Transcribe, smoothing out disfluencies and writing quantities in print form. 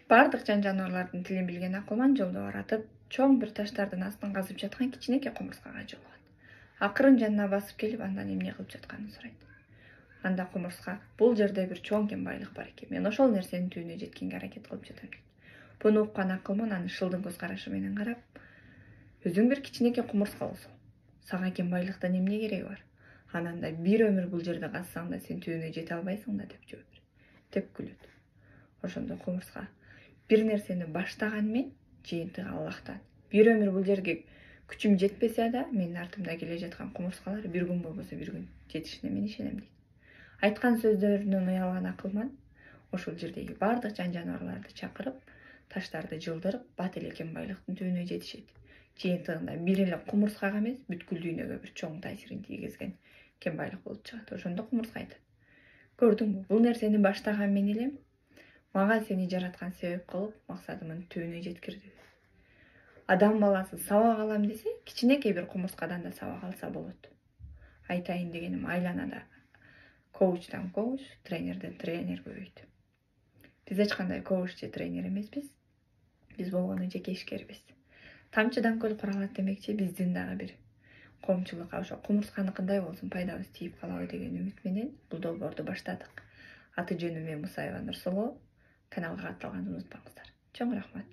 Бардык жан жаныбарлардын тилин билген акылман жолдо баратып, чоң бир таштардын астын казып жаткан кичинекей кумурскага жолугат. Акырын жанына басып келип, андан эмне кылып жатканын сурайт. Анда кумурска: "Бул жерде бир чоң кен байлык бар экен. Мен ошол нерсенин түбүнө жеткенге аракет кылып жатам" дейт. Буну уккан акылман аны шылдың көз карашы менен карап: "Өзүң бир кичинекей кумурска болсоң, сага кен байлыктын эмне кереги бар? Анан да бир өмүр бул жерде казсаң да сен түбүнө жете албайсың да" деп жооп берет. Деп күлөт. Ошондо кумурска: "Бир нерсени баштаган мен, жыйынтыгы Аллахтан. Бир өмүр бул жерге күчүм жетпесе да, менин артымда келе жаткан кумурскалар бир күн болбосо бир күн жетишине мен ишенем" дейт. Айткан сөздөрүнөн уялган акылман ошол жердеги бардык жан жаныбарларды чакырып, таштарды жылдырып, бат эле кен байлыктын түбүнө жетишет. Жыйынтыгында бир эле кумурскага эмес, бүткүл дүйнөгө бир чоң таасирин тийгизген кен байлык болуп чыгат. Ошондо кумурска айтат: "Көрдүңбү, бул нерсени баштаган мен элем. Мага сени жараткан себеп кылып, максатымдын түбүнө жеткирди. Адам баласы сабак алам десе, кичинекей бир кумурскадан да сабак алса болот. Айтайын дегеним, айланада коучтан коуч, тренерден тренер көбөйт. Биз эч кандай коуч же тренер эмеспиз. Биз болгону жеке ишкербиз. Тамчыдан көл куралат демекчи, биздин дагы бир коомчулукка ошо кумурсканыкындай болсун пайдабыз тийип калабы деген үмүт менен бул долбоорду баштадык. Аты жөнүм Мусаева Нурсулуу. Каналга катталганды унутпаңыздар. Чоң рахмат.